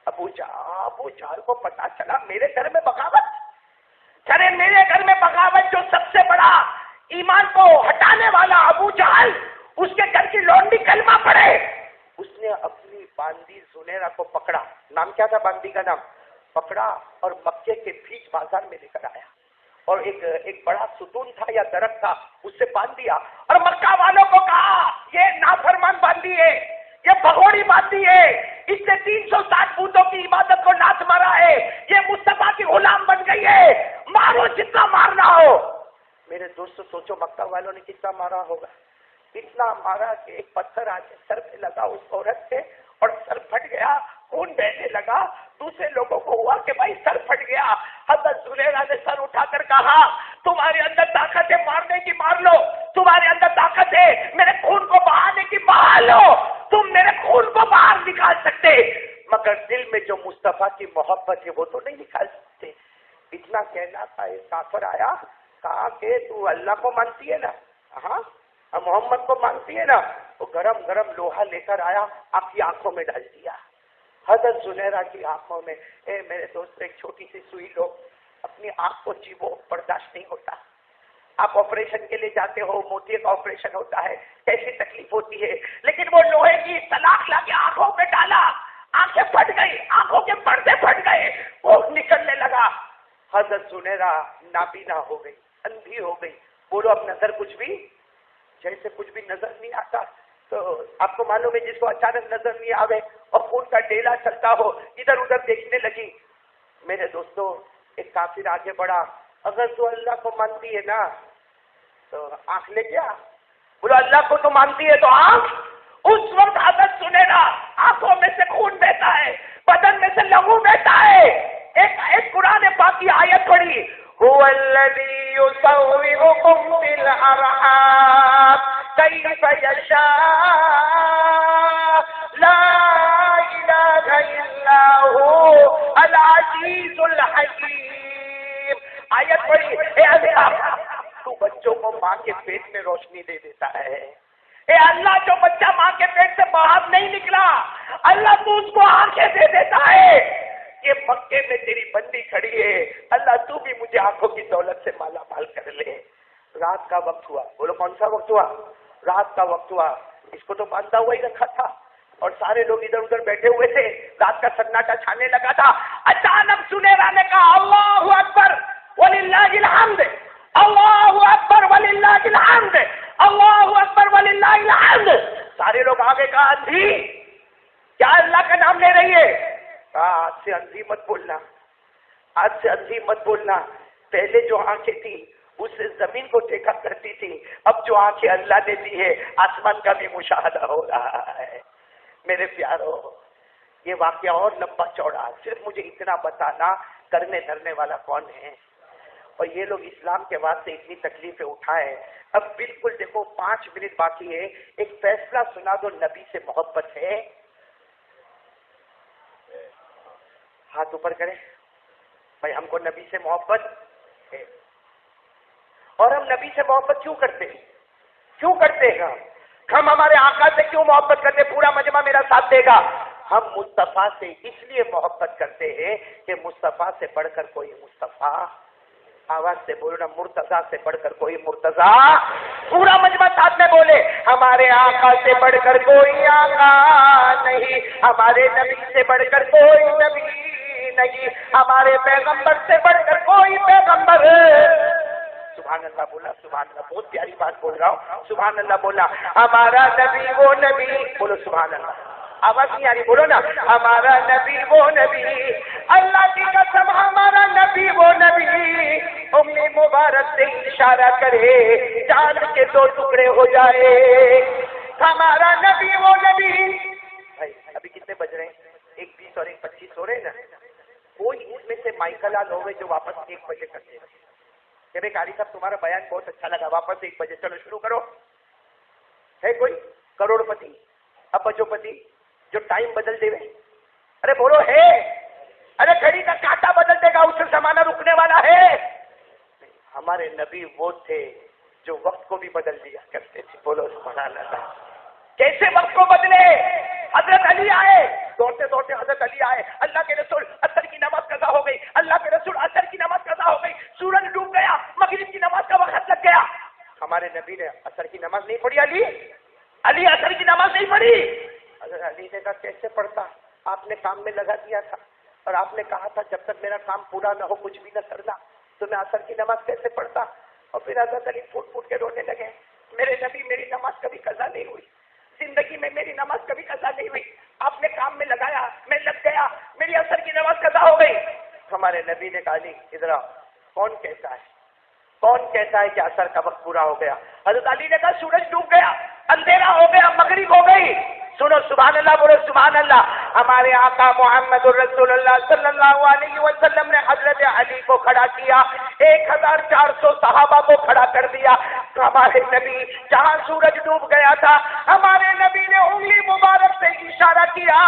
Speaker 1: ابو جہل کو پتا چلا میرے گھر میں بغاوت، چلے میرے گھر میں بغاوت، جو سب سے بڑا ایمان کو ہٹانے والا ابو جہل، اس کے گھر کی لونڈی کلمہ پڑھے، اس نے اپنی باندی زنیرہ کو پکڑا۔ نام کیا تھا باندی کا نام؟ پکڑا اور مکے کے بیچ بازار میں لے کر آیا، اور ایک بڑا ستون تھا یا درخت تھا، اس سے باندھ دیا، اور مکہ والوں کو کہا یہ نافرمان باندی ہے، یہ بھگوڑی باندی ہے، اس نے 360 بتوں کی عبادت کو ناچ مارا ہے، یہ مصطفیٰ کی غلام بن گئی ہے، مارو جتنا مارنا ہو۔ میرے دوستو سوچو مکہ والوں نے کتنا مارا ہوگا، اتنا مارا کہ ایک پتھر آ کے سر پہ لگا اس عورت سے اور سر پھٹ گیا، خون بہنے لگا۔ دوسرے لوگوں کو ہوا کہ بھائی سر پھٹ گیا۔ حضرت زلیخا نے سر اٹھا کر کہا تمہارے اندر طاقت ہے مارنے کی مار لو، تمہارے اندر طاقت ہے میرے خون کو بہانے کی بہا لو، تم میرے خون کو باہر نکال سکتے، مگر دل میں جو مصطفیٰ کی محبت ہے وہ تو نہیں نکال سکتے۔ اتنا کہنا تھا، ایک کافر آیا، کہا کہ تو اللہ کو مانتی ہے نا؟ ہاں محمد کو مانتی ہے نا؟ وہ گرم گرم لوہا لے کر آیا، آپ کی آنکھوں میں ڈال دیا، حضرت زنیرہ کی آنکھوں میں۔ اے میرے دوست ایک چھوٹی سی سوئی لو، اپنی آنکھ کو چیبو، برداشت نہیں ہوتا۔ آپ آپریشن کے لیے جاتے ہو، موتیے کا آپریشن ہوتا ہے، کیسی تکلیف ہوتی ہے، لیکن وہ لوہے کی سلاخ لا کے آنکھوں میں ڈالا، آنکھیں پھٹ گئی، آنکھوں کے پردے پھٹ گئے، وہ نکلنے لگا۔ حضرت زنیرہ نابینا ہو گئی، اندھی ہو گئی۔ بولو اب نظر کچھ بھی، جیسے کچھ بھی نظر نہیں آتا، تو آپ کو معلوم ہے جس کو اچانک نظر نہیں آوے اور خون کا ڈیلا چلتا ہو، ادھر ادھر دیکھنے لگی۔ میرے دوستو ایک کافر آگے بڑھا، اگر تو اللہ کو مانتی ہے نا تو آنکھ لے گیا، بولو اللہ کو تو مانتی ہے تو آنکھ۔ اس وقت حضرت زنیرہ آنکھوں میں سے خون بہتا ہے، بدن میں سے لہو بہتا ہے۔ ایک قرآن پاک کی آیت پڑھی، هو الذي يصوركم في الأرحام كيف يشاء لا إله إلا هو العزيز الحكيم۔ آیت پڑھی، اے اللہ تو بچوں کو ماں کے پیٹ میں روشنی دے دیتا ہے، اے اللہ جو بچہ ماں کے پیٹ سے باہر نہیں نکلا، اللہ تو اس کو آنکھیں دے دیتا ہے۔ یہ مکے میں تیری بندی کھڑی ہے، اللہ تو بھی مجھے آنکھوں کی دولت سے مالا مال کر لے۔ رات کا وقت ہوا، بولو کون سا وقت ہوا؟ رات کا وقت ہوا۔ اس کو تو باندھا ہوا ہی رکھا تھا اور سارے لوگ ادھر ادھر بیٹھے ہوئے تھے، رات کا سناٹا چھانے لگا تھا۔ اچانک زنیرہ نے کہا اللہ اکبر وللہ الحمد، اللہ اکبر وللہ الحمد، اللہ اکبر وللہ الحمد۔ سارے لوگ آگے کہا اندھی کیا اللہ کا نام لے رہی ہے؟ آج سے اندھی مت بولنا، آج سے اندھی مت بولنا۔ پہلے جو آنکھیں تھی اس سے زمین کو دیکھا کرتی تھی، اب جو آنکھیں اللہ نے دی ہے آسمان کا بھی مشاہدہ ہو رہا ہے۔ میرے پیارو یہ واقعہ اور لمبا چوڑا، صرف مجھے اتنا بتانا کرنے دھرنے والا کون ہے، اور یہ لوگ اسلام کے بعد سے اتنی تکلیفیں اٹھائے۔ اب بالکل دیکھو 5 منٹ باقی ہے، ایک فیصلہ سنا دو، نبی سے محبت ہے؟ ہاتھ اوپر کریں بھائی، ہم کو نبی سے محبت ہے، اور ہم نبی سے محبت کیوں کرتے ہیں؟ کیوں کرتے ہیں ہم ہمارے آقا سے کیوں محبت کرتے ہیں؟ پورا مجمع میرا ساتھ دے گا۔ ہم مصطفیٰ سے اس لیے محبت کرتے ہیں کہ مصطفیٰ سے بڑھ کر کوئی مصطفیٰ، آواز سے بولو نا، مرتضیٰ سے بڑھ کر کوئی مرتضیٰ، پورا مجمع ساتھ میں بولے، ہمارے آقا سے بڑھ کر کوئی آقا نہیں، ہمارے نبی سے بڑھ کر کوئی نبی نہیں، ہمارے پیغمبر سے بڑھ کر کوئی پیغمبر۔ سبحان اللہ بولا، سبحان اللہ، بہت پیاری بات بول رہا ہوں، سبحان اللہ بولا۔ ہمارا نبی وہ نبی، بولو سبحان اللہ، آواز نہیں آ رہی، بولو نا، ہمارا نبی وہ نبی، اللہ کی قسم ہمارا نبی وہ نبی، انگلی مبارک سے اشارہ کرے چاند کے 2 ٹکڑے ہو جائے، ہمارا نبی وہ نبی۔ بھائی ابھی کتنے بج رہے ہیں؟ 1:20 اور 1:25 ہو رہے ہیں نا؟ کوئی اس میں سے مائیکل آل ہوئے جو واپس 1 بجے کرتے ہیں کہ بھائی قاری صاحب تمہارا بیان بہت اچھا لگا، واپس 1 بجے چلو شروع کرو؟ ہے کوئی کروڑ پتی ابجو پتی جو ٹائم بدل دے؟ ارے بولو ہے؟ ارے گھڑی کا کانٹا بدل دے گا اس سے زمانہ رکنے والا ہے؟ ہمارے نبی وہ تھے جو وقت کو بھی بدل دیا کرتے تھے. بولو سبحان اللہ. کیسے وقت کو بدلے؟ حضرت علی آئے, دوڑتے دوڑتے حضرت علی آئے, اللہ کے رسول عصر کی نماز قضا ہو گئی, اللہ کے رسول عصر کی نماز قضا ہو گئی, سورج ڈوب گیا, مغرب کی نماز کا وقت لگ گیا. ہمارے نبی نے عصر کی نماز نہیں پڑھی. علی عصر کی نماز نہیں پڑھی. حضرت علی نے کہا کیسے پڑھتا؟ آپ نے کام میں لگا دیا تھا اور آپ نے کہا تھا جب تک میرا کام پورا نہ ہو کچھ بھی نہ کرنا, تو میں عصر کی نماز کیسے پڑھتا؟ اور پھر حضرت علی پھوٹ پھوٹ کے رونے لگے, میرے نبی میری نماز کبھی قضا نہیں ہوئی, زندگی میں میری نماز کبھی قضا نہیں ہوئی, آپ نے کام میں لگایا, میں لگ گیا, میری عصر کی نماز قضا ہو گئی. ہمارے نبی نے کہا علی ادھر آؤ, کون کہتا ہے کہ عصر کا وقت پورا ہو گیا؟ حضرت علی نے کہا سورج ڈوب گیا, اندھیرا ہو گیا, مغرب ہو گئی. سنو سبحان اللہ, بولو سبحان اللہ. ہمارے آقا محمد رسول اللہ صلی اللہ علیہ وسلم نے حضرت علی کو کھڑا کیا, 1400 صحابہ کو کھڑا کر دیا. ہمارے نبی جہاں سورج ڈوب گیا تھا, ہمارے نبی نے انگلی مبارک سے اشارہ کیا,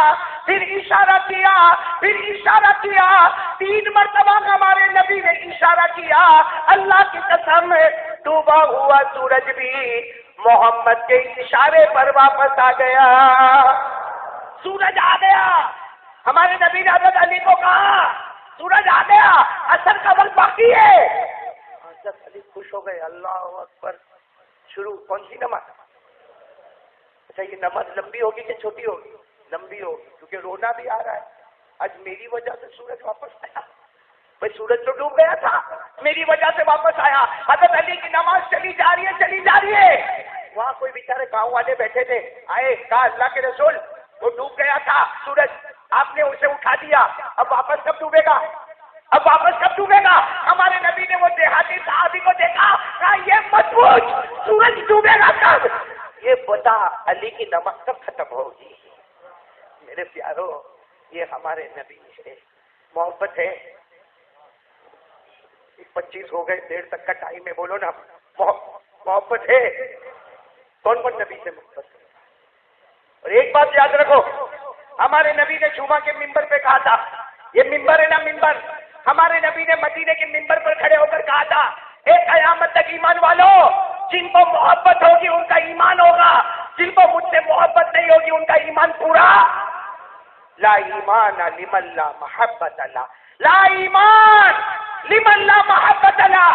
Speaker 1: پھر اشارہ کیا, پھر اشارہ کیا, 3 مرتبہ ہمارے نبی نے اشارہ کیا. اللہ کی قسم ڈوبا ہوا سورج بھی محمد کے اشارے پر واپس آ گیا. سورج آ گیا. ہمارے نبی نے حضرت علی کو کہا سورج آ گیا, عصر کا وقت باقی ہے. حضرت علی خوش ہو گئے, اللہ اکبر. شروع کون سی نماز؟ اچھا یہ نماز لمبی ہوگی کہ چھوٹی ہوگی؟ لمبی ہوگی, کیونکہ رونا بھی آ رہا ہے. آج میری وجہ سے سورج واپس آیا. بھائی سورج تو ڈوب گیا تھا, میری وجہ سے واپس آیا. حضرت علی کی نماز چلی جا رہی ہے. وہاں کوئی بیچارے گاؤں والے بیٹھے تھے, آئے, کہا اللہ کے رسول وہ ڈوب گیا تھا سورج, آپ نے اسے اٹھا دیا, اب واپس کب ڈوبے گا؟ ہمارے نبی نے وہ دیہاتی صحابی کو دیکھا, کہا یہ مت پوچھ سورج ڈوبے گا کب, یہ بتا علی کی نماز کب ختم ہوگی. میرے پیارو, یہ ہمارے نبی ہے, محبت ہے. 25 ہو گئے, 1:30 تک کا ٹائم ہے, بولو نا محبت ہے. کون کون نبی سے محبت ہے؟ اور ایک بات یاد رکھو, ہمارے نبی نے جمعہ کے ممبر پہ کہا تھا, یہ ممبر ہے نا ممبر, ہمارے نبی نے مدینے کے ممبر پر کھڑے ہو کر کہا تھا, اے قیامت تک ایمان والو, جن کو محبت ہوگی ان کا ایمان ہوگا, جن کو مجھ سے محبت نہیں ہوگی ان کا ایمان پورا. لا ایمان لمن لا محبت اللہ, لا ایمان لمن لا محبت اللہ,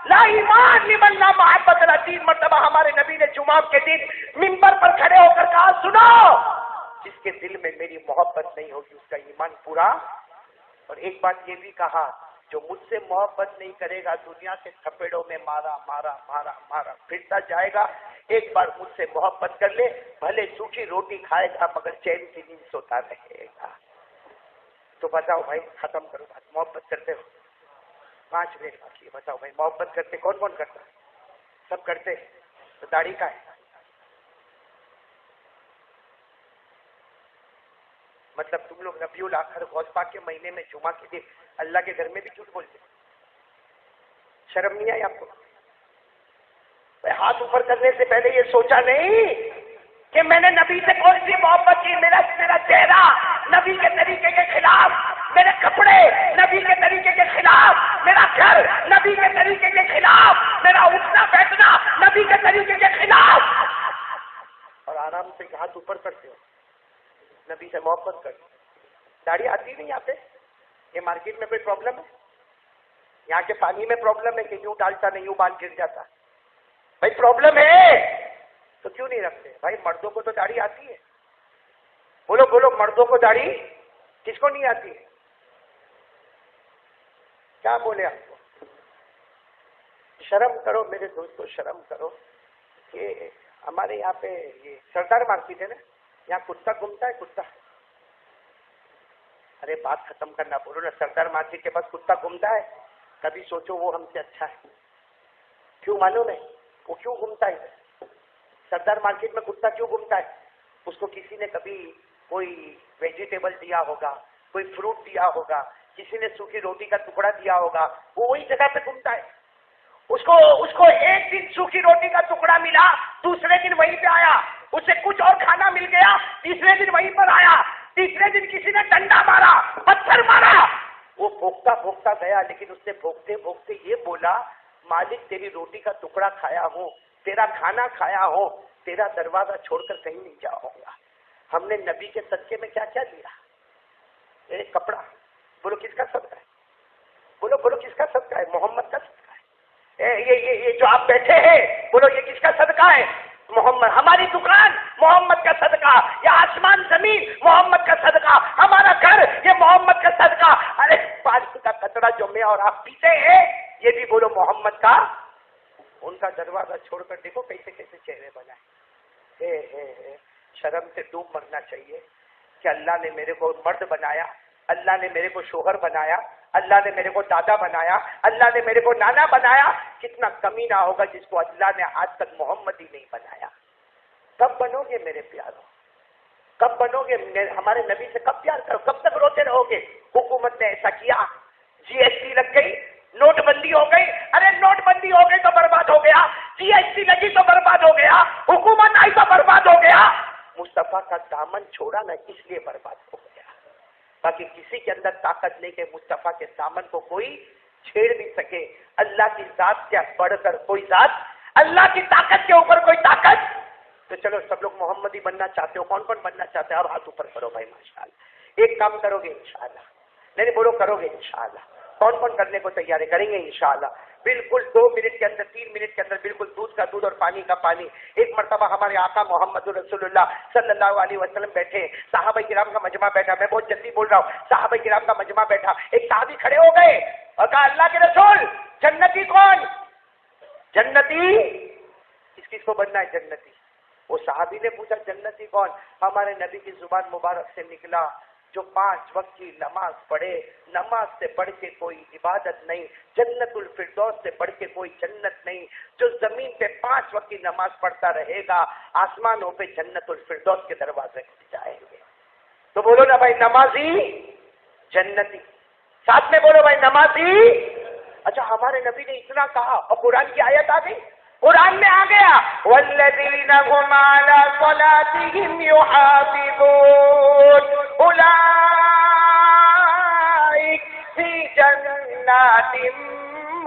Speaker 1: لا ایمان لمن لا محبت اللہ. 3 مرتبہ ہمارے نبی نے جمعہ کے دن ممبر پر کھڑے ہو کر کہا, سنو, جس کے دل میں میری محبت نہیں ہوگی اس کا ایمان پورا. اور ایک بات یہ بھی کہا, جو مجھ سے محبت نہیں کرے گا دنیا کے تھپیڑوں میں مارا پھرتا جائے گا, ایک بار مجھ سے محبت کر لے, بھلے سوکھی روٹی کھائے گا مگر چین کی نیند سوتا رہے گا. تو بتاؤ بھائی, ختم کرو بات, محبت کرتے ہو؟ 5 منٹ باقی ہے, بتاؤ بھائی محبت کرتے کون کون کرتا ہے؟ سب کرتے. تو داڑھی کا ہے, مطلب تم لوگ ربیع الاخر غوث پاک کے مہینے میں جمعہ کے دن اللہ کے گھر میں بھی جھوٹ بولتے, شرم نہیں آئی آپ کو؟ ہاتھ اوپر کرنے سے پہلے یہ سوچا نہیں کہ میں نے نبی سے کون سی محبت کی؟ میرا چہرہ نبی کے طریقے کے خلاف, میرے کپڑے نبی کے طریقے کے خلاف, میرا گھر نبی کے طریقے کے خلاف, میرا اٹھنا بیٹھنا نبی کے طریقے کے خلاف. اور آرام سے ہاتھ اوپر کرتے ہو, نبی سے محبت کرتے. داڑھی آتی نہیں یہاں پہ؟ یہ مارکیٹ میں کوئی پرابلم ہے؟ یہاں کے پانی میں پرابلم ہے کہ یوں ڈالتا نہیں یوں بال گر جاتا؟ بھائی پرابلم ہے تو کیوں نہیں رکھتے؟ بھائی مردوں کو تو داڑھی آتی ہے, بولو مردوں کو داڑھی کس کو نہیں آتی؟ کیا بولے آپ کو؟ شرم کرو میرے دوستو, شرم کرو. کہ ہمارے یہاں پہ یہ سردار مارکیٹ ہے نا, یہاں کتا گھومتا ہے, کتا. ارے بات ختم کرنا, بولو نا. سردار مارکیٹ کے پاس کتا گھومتا ہے, کبھی سوچو وہ ہم سے اچھا ہے؟ کیوں معلوم ہے وہ کیوں گھومتا ہے؟ سردار مارکیٹ میں کتا کیوں گھومتا ہے؟ اس کو کسی نے کبھی کوئی ویجیٹیبل دیا ہوگا, کوئی فروٹ دیا ہوگا, کسی نے سوکھی روٹی کا ٹکڑا دیا ہوگا, وہ وہی جگہ پہ گھومتا ہے. اس کو ایک دن سوکھی روٹی کا ٹکڑا ملا, دوسرے دن وہیں پہ آیا. اسے کچھ اور کھانا مل گیا, تیسرے دن وہیں پر آیا. تیسرے دن کسی نے ڈنڈا مارا، پتھر مارا، وہ بھوکتا بھوکتا گیا، لیکن اس نے بھوکتے بھوکتے یہ بولا مالک تیری روٹی کا ٹکڑا کھایا ہوں، تیرا کھانا کھایا ہوں، تیرا دروازہ چھوڑ کر کہیں نہیں جاؤں گا۔ ہم نے نبی کے صدقے میں کیا کیا دیا؟ ایک کپڑا، بولو کس کا صدقہ ہے؟ بولو بولو کس کا صدقہ ہے؟ محمد کا صدقہ ہے۔ یہ جو آپ بیٹھے ہیں، بولو یہ کس کا صدقہ ہے؟ محمد۔ ہماری دکان محمد کا صدقہ، یہ آسمان زمین محمد کا صدقہ، ہمارا گھر یہ محمد کا صدقہ۔ ارے پانی کا قطرہ جو میں اور آپ پیتے ہیں یہ بھی بولو محمد کا۔ ان کا دروازہ چھوڑ کر دیکھو کیسے کیسے چہرے بنائے۔ شرم سے ڈوب مرنا چاہیے کہ اللہ نے میرے کو مرد بنایا، اللہ نے میرے کو شوہر بنایا، اللہ نے میرے کو دادا بنایا، اللہ نے میرے کو نانا بنایا۔ کتنا کمینہ ہوگا جس کو اللہ نے آج تک محمد ہی نہیں بنایا۔ کب بنو گے میرے پیاروں؟ کب بنو گے؟ ہمارے نبی سے کب پیار کرو؟ کب تک روتے رہو گے؟ حکومت نے ایسا کیا، جی ایس ٹی لگ گئی، نوٹ بندی ہو گئی، ارے نوٹ بندی ہو گئی تو برباد ہو گیا، جی ایس ٹی لگی تو برباد ہو گیا، حکومت آئی تو برباد ہو گیا۔ مصطفیٰ کا دامن چھوڑا نا، اس لیے برباد ہو گیا۔ باقی کسی کے اندر طاقت نہیں کہ مصطفیٰ کے دامن کو کوئی چھیڑ نہیں سکے۔ اللہ کی ذات سے بڑھ کر کوئی ذات، اللہ کی طاقت کے اوپر کوئی طاقت۔ تو چلو سب لوگ محمدی بننا چاہتے ہو، کون کون بننا چاہتے ہیں؟ اب ہاتھ اوپر کرو بھائی، ماشاءاللہ۔ ایک کام کرو گے انشاءاللہ، نہیں بولو کرو گے انشاءاللہ۔ کون کون کرنے کو تیار ہے؟ کریں گے انشاءاللہ۔ بالکل 2 منٹ کے اندر، 3 منٹ کے اندر بالکل دودھ کا دودھ اور پانی کا پانی۔ ایک مرتبہ ہمارے آقا محمد رسول اللہ صلی اللہ علیہ وسلم بیٹھے، صحابہ کرام کا مجمع بیٹھا، میں بہت جلدی بول رہا ہوں، صحابہ کرام کا مجمع بیٹھا، ایک صحابی کھڑے ہو گئے اور کہا اللہ کے رسول جنتی کون؟ جنتی کس کو بننا ہے جنتی؟ وہ صحابی نے پوچھا جنتی کون؟ ہمارے نبی کی زبان مبارک سے نکلا جو 5 وقت کی نماز پڑھے، نماز سے بڑھ کے کوئی عبادت نہیں، جنت الفردوس سے بڑھ کے کوئی جنت نہیں، جو زمین پہ 5 وقت کی نماز پڑھتا رہے گا آسمانوں پہ جنت الفردوس کے دروازے کھل جائیں گے۔ تو بولو نا بھائی نمازی جنتی، ساتھ میں بولو بھائی نمازی۔ اچھا ہمارے نبی نے اتنا کہا اور قرآن کی آیت آ گئی، قرآن میں آ گیا والذین هم علی صلاتهم یحافظون اولئک فی جنات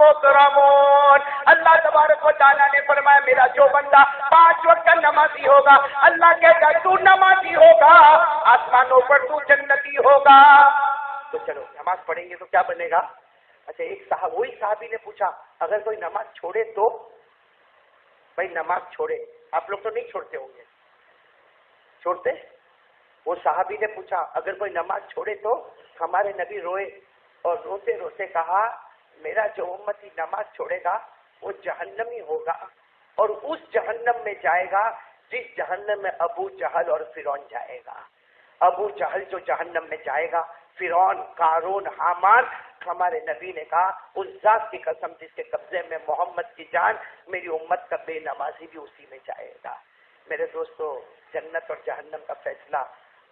Speaker 1: مکرمون۔ اللہ تبارک و تعالیٰ نے فرمایا میرا جو بندہ 5 وقت کا نمازی ہوگا، اللہ کہتا ہے تو نمازی ہوگا، آسمانوں پر تو جنتی ہوگا۔ تو چلو نماز پڑھیں گے تو کیا بنے گا؟ اچھا ایک وہی صحابی نے پوچھا اگر کوئی نماز چھوڑے تو؟ بھائی نماز چھوڑے، آپ لوگ تو نہیں چھوڑتے ہوں گے، چھوڑتے؟ وہ صحابی نے پوچھا اگر کوئی نماز چھوڑے تو؟ ہمارے نبی روئے اور روتے روتے کہا میرا جو امتی نماز چھوڑے گا وہ جہنمی ہوگا، اور اس جہنم میں جائے گا جس جہنم میں ابو جہل اور فرعون جائے گا۔ ابو جہل جو جہنم میں جائے گا، فرعون، قارون، حامان۔ ہمارے نبی نے کہا اس ذات کی قسم جس کے قبضے میں محمد کی جان، میری امت کا بے نمازی بھی اسی میں جائے گا۔ میرے دوستو جنت اور جہنم کا فیصلہ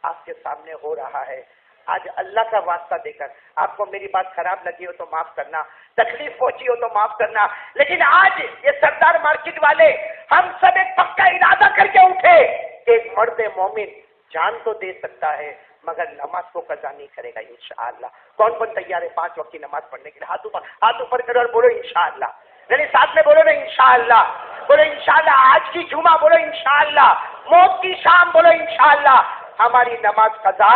Speaker 1: آپ کے سامنے ہو رہا ہے۔ آج اللہ کا واسطہ دے کر آپ کو میری بات خراب لگی ہو تو معاف کرنا، تکلیف پہنچی ہو تو معاف کرنا، لیکن آج یہ سردار مارکیٹ والے ہم سب ایک پکا ارادہ کر کے اٹھے کہ ایک مرد مومن جان تو دے سکتا ہے مگر نماز کو قضا نہیں کرے گا انشاءاللہ۔ کون کون تیار ہے 5 وقت کی نماز پڑھنے کے لیے؟ ہاتھ اوپر کرو اور بولو انشاءاللہ، یعنی ساتھ میں بولو نا انشاءاللہ، بولو انشاءاللہ، آج کی جمعہ بولو انشاءاللہ، موت کی شام بولو انشاءاللہ، ہماری نماز قضا۔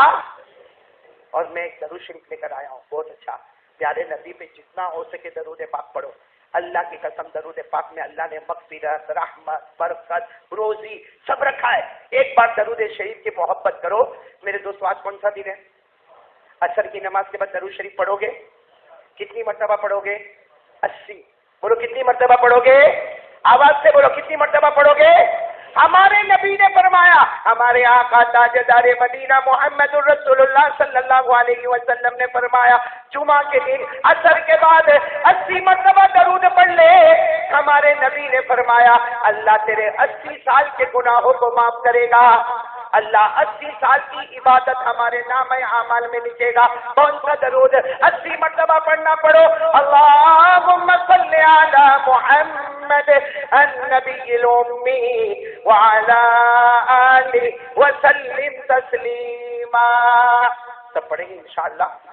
Speaker 1: اور میں ایک درود شریف لے کر آیا ہوں بہت اچھا، پیارے نبی پہ جتنا ہو سکے درود پاک پڑھو۔ اللہ کی قسم درود پاک میں اللہ نے مغفرت، رحمت، برکت، روزی سب رکھا ہے۔ ایک بار درود شریف کی محبت کرو میرے دوستو۔ آج کون سا دن ہے؟ عصر کی نماز کے بعد درود شریف پڑھو گے؟ کتنی مرتبہ پڑھو گے؟ 80۔ بولو کتنی مرتبہ پڑھو گے؟ آواز سے بولو کتنی مرتبہ پڑھو گے؟ ہمارے نبی نے فرمایا، ہمارے آقا تاجدار مدینہ محمد رسول اللہ صلی اللہ علیہ وسلم نے فرمایا جمعہ کے دن عصر کے بعد 80 مرتبہ درود پڑھ لے۔ ہمارے نبی نے فرمایا اللہ تیرے 80 سال کے گناہوں کو معاف کرے گا۔ اللہ 80 سال کی عبادت ہمارے نام اعمال میں لکھے گا۔ کون سا درود؟ 80 مرتبہ پڑھنا پڑھو، اللہم صلی علی محمد النبی الامی وعلی آلہ وسلم تسلیم۔ رحیما. سب پڑھیں گے انشاءاللہ.